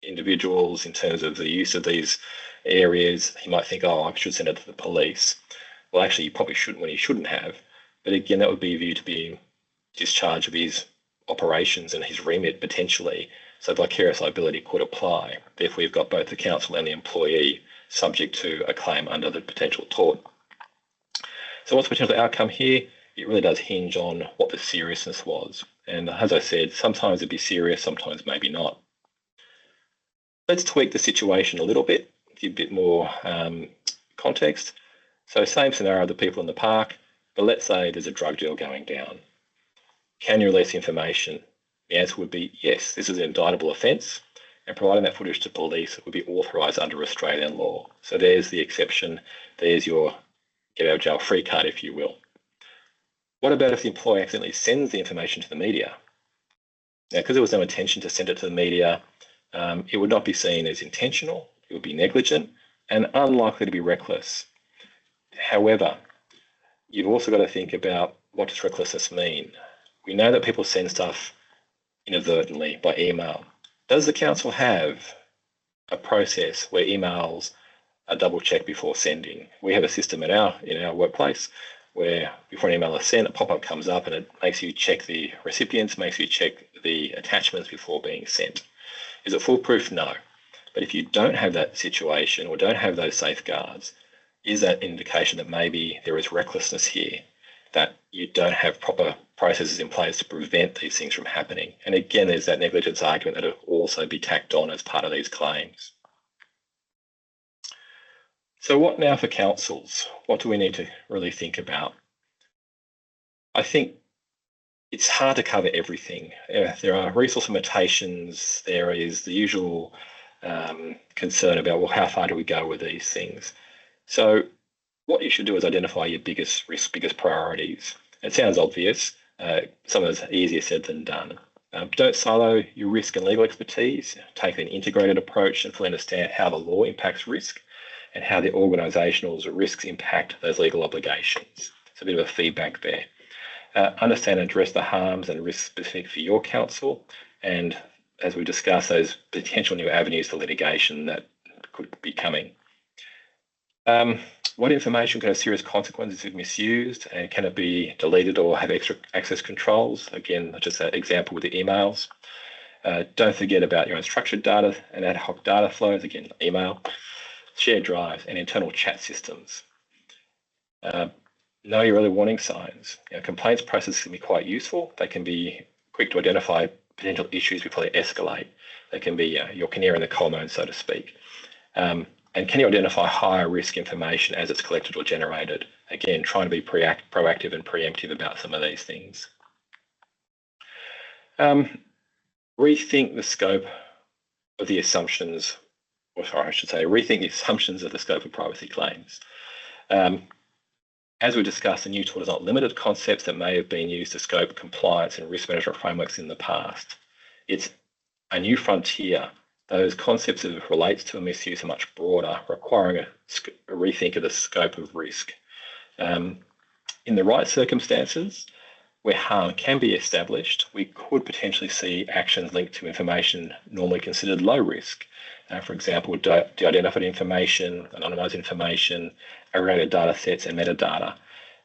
individuals in terms of the use of these areas. He might think, oh, I should send it to the police. Well, actually, you probably shouldn't when you shouldn't have. But again, that would be viewed to be discharge of his operations and his remit potentially. So vicarious liability could apply. Therefore, you've got both the council and the employee subject to a claim under the potential tort. So what's the potential outcome here? It really does hinge on what the seriousness was. And as I said, sometimes it'd be serious, sometimes maybe not. Let's tweak the situation a little bit, give a bit more context. So same scenario, the people in the park, but let's say there's a drug deal going down. Can you release information? The answer would be yes, this is an indictable offence, and providing that footage to police would be authorised under Australian law. So there's the exception. There's your get out of jail free card, if you will. What about if the employee accidentally sends the information to the media? Now, because there was no intention to send it to the media, it would not be seen as intentional, it would be negligent, and unlikely to be reckless. However, you've also got to think about what does recklessness mean? We know that people send stuff inadvertently by email. Does the council have a process where emails are double checked before sending? We have a system in our workplace where before an email is sent, a pop-up comes up and it makes you check the recipients, makes you check the attachments before being sent. Is it foolproof? No. But if you don't have that situation or don't have those safeguards, is that an indication that maybe there is recklessness here, that you don't have proper processes in place to prevent these things from happening? And again, there's that negligence argument that will also be tacked on as part of these claims. So what now for councils? What do we need to really think about? I think it's hard to cover everything. There are resource limitations. There is the usual concern about, well, how far do we go with these things? So what you should do is identify your biggest risks, biggest priorities. It sounds obvious. Some of it's easier said than done. Don't silo your risk and legal expertise. Take an integrated approach and fully understand how the law impacts risk and how the organisational risks impact those legal obligations. It's a bit of a feedback there. Understand and address the harms and risks specific for your council, and as we discussed, those potential new avenues for litigation that could be coming. What information can have serious consequences if misused, and can it be deleted or have extra access controls? Again, just that example with the emails. Don't forget about your unstructured data and ad hoc data flows, again, email, shared drives, and internal chat systems. Know your early warning signs. Complaints processes can be quite useful. They can be quick to identify potential issues before they escalate. They can be your canary in the coal mine, so to speak. And can you identify higher risk information as it's collected or generated? Again, trying to be proactive and preemptive about some of these things. Rethink the scope of the assumptions, rethink the assumptions of the scope of privacy claims. As we discussed, the new tool is not limited to concepts that may have been used to scope compliance and risk management frameworks in the past. It's a new frontier. Those concepts as it relates to a misuse are much broader, requiring a rethink of the scope of risk. In the right circumstances, where harm can be established, we could potentially see actions linked to information normally considered low risk. For example, de-identified information, anonymised information, aggregated data sets and metadata.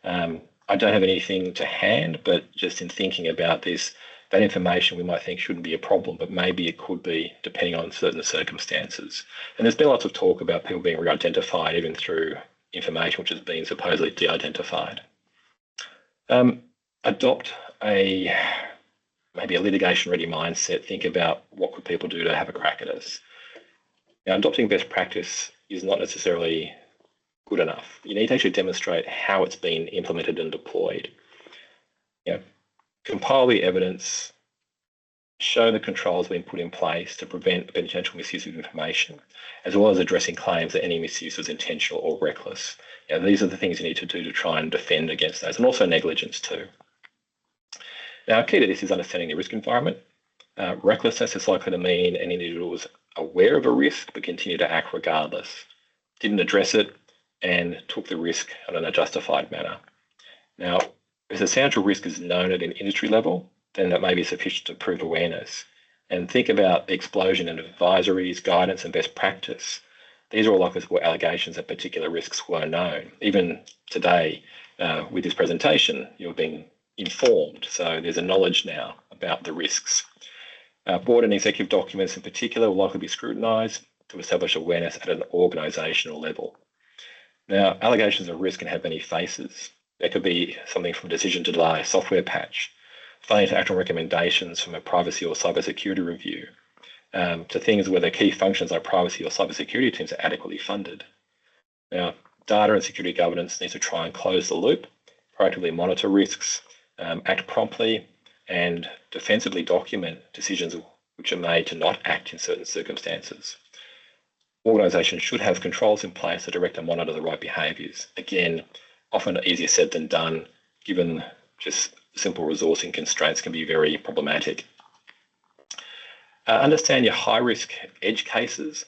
I don't have anything to hand, but just in thinking about this, that information we might think shouldn't be a problem, but maybe it could be depending on certain circumstances. And there's been lots of talk about people being re-identified even through information which has been supposedly de-identified. Adopt maybe a litigation-ready mindset. Think about what could people do to have a crack at us. Now, adopting best practice is not necessarily good enough. You need to actually demonstrate how it's been implemented and deployed. Compile the evidence, show the controls being put in place to prevent potential misuse of information, as well as addressing claims that any misuse was intentional or reckless. These are the things you need to do to try and defend against those, and also negligence too. Now, key to this is understanding the risk environment. Recklessness is likely to mean an individual was aware of a risk but continued to act regardless, didn't address it, and took the risk in an unjustified manner. Now, if the substantial risk is known at an industry level, then that may be sufficient to prove awareness. And think about the explosion in advisories, guidance, and best practice. These are all likely were allegations that particular risks were known. Even today, with this presentation, you're being informed. So there's a knowledge now about the risks. Board and executive documents in particular will likely be scrutinised to establish awareness at an organisational level. Now, allegations of risk can have many faces. There could be something from a decision to delay a software patch, failing to act on recommendations from a privacy or cybersecurity review, to things where the key functions like privacy or cybersecurity teams are adequately funded. Now, data and security governance needs to try and close the loop, proactively monitor risks, act promptly, and defensively document decisions which are made to not act in certain circumstances. Organisations should have controls in place to direct and monitor the right behaviours. Again, often easier said than done, given just simple resourcing constraints can be very problematic. Understand your high-risk edge cases.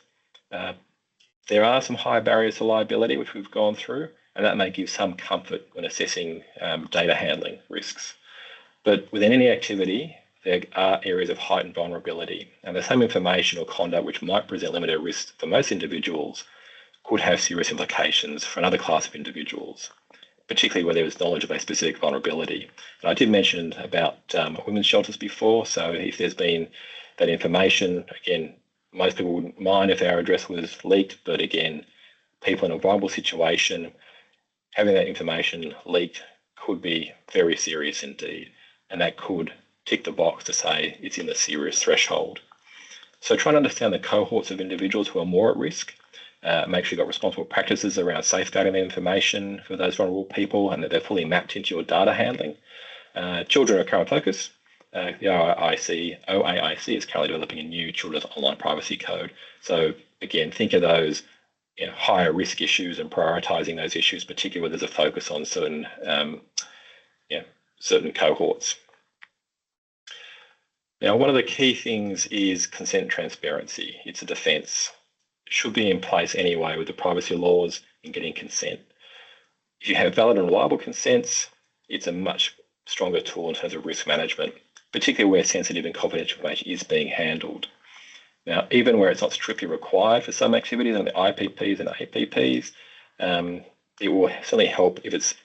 There are some high barriers to liability, which we've gone through, and that may give some comfort when assessing data handling risks. But within any activity, there are areas of heightened vulnerability, and the same information or conduct which might present limited risk for most individuals could have serious implications for another class of individuals, particularly where there is knowledge of a specific vulnerability. And I did mention about women's shelters before, so if there's been that information, again, most people wouldn't mind if our address was leaked, but again, people in a vulnerable situation, having that information leaked could be very serious indeed, and that could tick the box to say it's in the serious threshold. So try and understand the cohorts of individuals who are more at risk. Make sure you've got responsible practices around safeguarding the information for those vulnerable people and that they're fully mapped into your data handling. Children are a current focus. The OAIC is currently developing a new children's online privacy code. So again, think of those higher risk issues and prioritising those issues, particularly where there's a focus on certain certain cohorts. Now, one of the key things is consent transparency. It's a defence. It should be in place anyway with the privacy laws in getting consent. If you have valid and reliable consents, it's a much stronger tool in terms of risk management, particularly where sensitive and confidential information is being handled. Now, even where it's not strictly required for some activities on the IPPs and APPs, it will certainly help if it's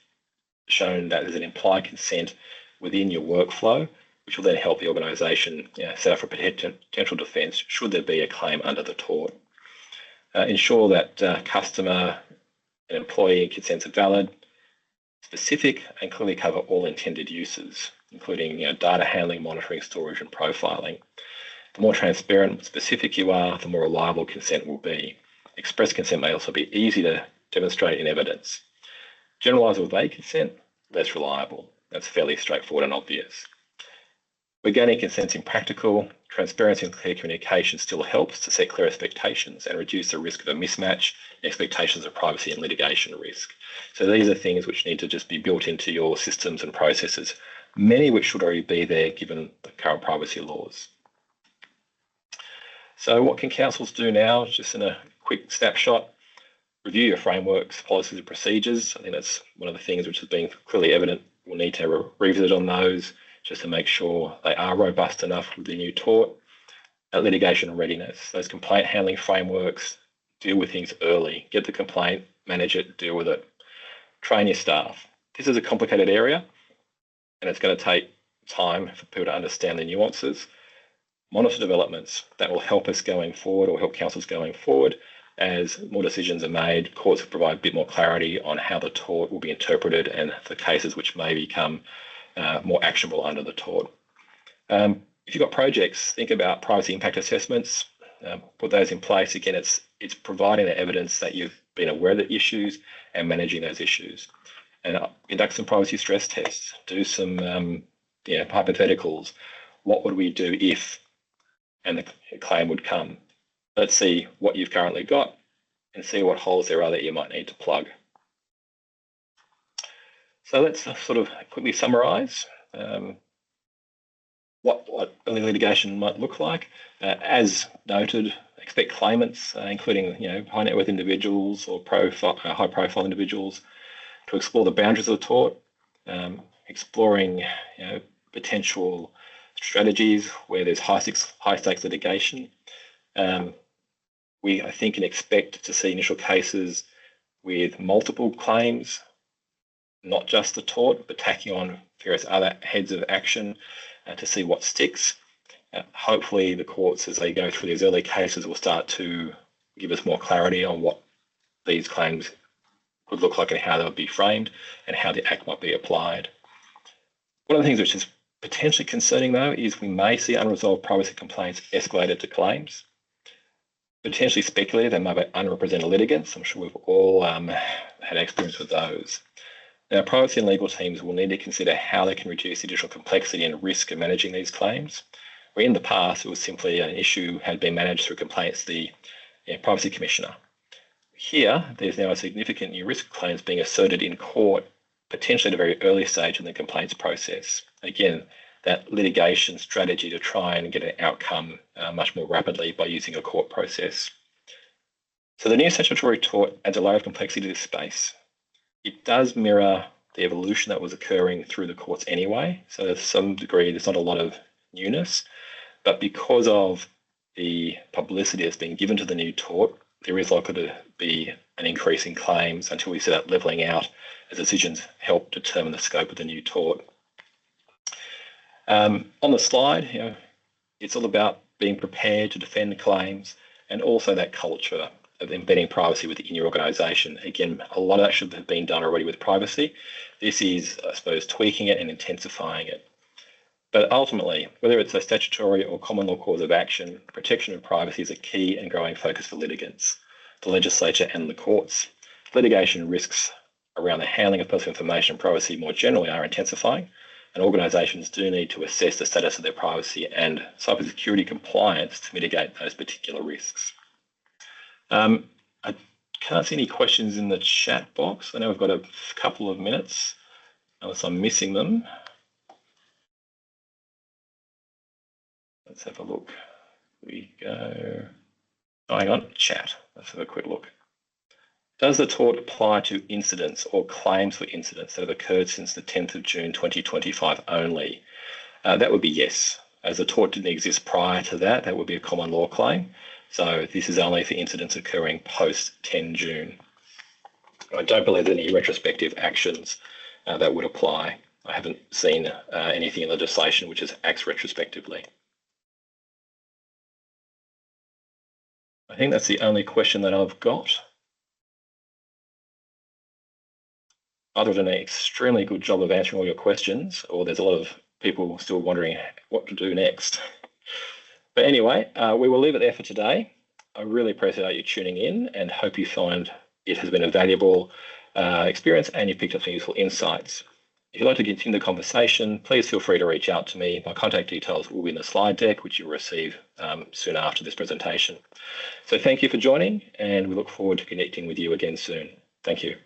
shown that there's an implied consent within your workflow, which will then help the organisation set up for potential defence should there be a claim under the tort. Ensure that customer and employee consents are valid, specific, and clearly cover all intended uses, including data handling, monitoring, storage, and profiling. The more transparent and specific you are, the more reliable consent will be. Express consent may also be easy to demonstrate in evidence. Generalised or vague consent, less reliable. That's fairly straightforward and obvious. Organic consent's impractical. Transparency and clear communication still helps to set clear expectations and reduce the risk of a mismatch in expectations of privacy and litigation risk. So these are things which need to just be built into your systems and processes, many which should already be there given the current privacy laws. So what can councils do now? Just in a quick snapshot, review your frameworks, policies and procedures. I think that's one of the things which has been clearly evident. We'll need to revisit on those just to make sure they are robust enough with the new tort. Litigation readiness, those complaint handling frameworks, deal with things early, get the complaint, manage it, deal with it. Train your staff. This is a complicated area and it's going to take time for people to understand the nuances. Monitor developments that will help us going forward or help councils going forward as more decisions are made. Courts will provide a bit more clarity on how the tort will be interpreted and the cases which may become more actionable under the tort. If you've got projects, think about privacy impact assessments, put those in place. Again, it's providing the evidence that you've been aware of the issues and managing those issues. And conduct some privacy stress tests, do some hypotheticals. What would we do if, and the claim would come. Let's see what you've currently got and see what holes there are that you might need to plug. So let's sort of quickly summarise what early litigation might look like. As noted, expect claimants, including high net worth individuals or high profile individuals, to explore the boundaries of the tort, exploring potential strategies where there's high stakes litigation. I think, can expect to see initial cases with multiple claims, not just the tort, but tacking on various other heads of action to see what sticks. Hopefully the courts, as they go through these early cases, will start to give us more clarity on what these claims could look like and how they would be framed and how the Act might be applied. One of the things which is potentially concerning, though, is we may see unresolved privacy complaints escalated to claims. Potentially speculative, they may be unrepresented litigants. I'm sure we've all had experience with those. Now, privacy and legal teams will need to consider how they can reduce the additional complexity and risk of managing these claims. Where in the past, it was simply an issue had been managed through complaints to the Privacy Commissioner. Here, there's now a significant new risk of claims being asserted in court, potentially at a very early stage in the complaints process. Again, that litigation strategy to try and get an outcome much more rapidly by using a court process. So the new statutory tort adds a layer of complexity to this space. It does mirror the evolution that was occurring through the courts anyway. So to some degree, there's not a lot of newness, but because of the publicity that's been given to the new tort, there is likely to be an increase in claims until we see that levelling out as decisions help determine the scope of the new tort. On the slide, it's all about being prepared to defend claims and also that culture of embedding privacy within your organisation. Again, a lot of that should have been done already with privacy. This is, I suppose, tweaking it and intensifying it. But ultimately, whether it's a statutory or common law cause of action, protection of privacy is a key and growing focus for litigants, the legislature and the courts. Litigation risks around the handling of personal information and privacy more generally are intensifying, and organisations do need to assess the status of their privacy and cybersecurity compliance to mitigate those particular risks. I can't see any questions in the chat box. I know we've got a couple of minutes, unless I'm missing them. Let's have a look. We go. Oh, hang on, chat. Let's have a quick look. Does the tort apply to incidents or claims for incidents that have occurred since the 10th of June 2025 only? That would be yes. As the tort didn't exist prior to that, that would be a common law claim. So this is only for incidents occurring post 10 June. I don't believe there's any retrospective actions that would apply. I haven't seen anything in legislation which acts retrospectively. I think that's the only question that I've got. Other than an extremely good job of answering all your questions, or there's a lot of people still wondering what to do next. But anyway, we will leave it there for today. I really appreciate you tuning in and hope you find it has been a valuable experience and you've picked up some useful insights. If you'd like to continue the conversation, please feel free to reach out to me. My contact details will be in the slide deck, which you'll receive soon after this presentation. So thank you for joining, and we look forward to connecting with you again soon. Thank you.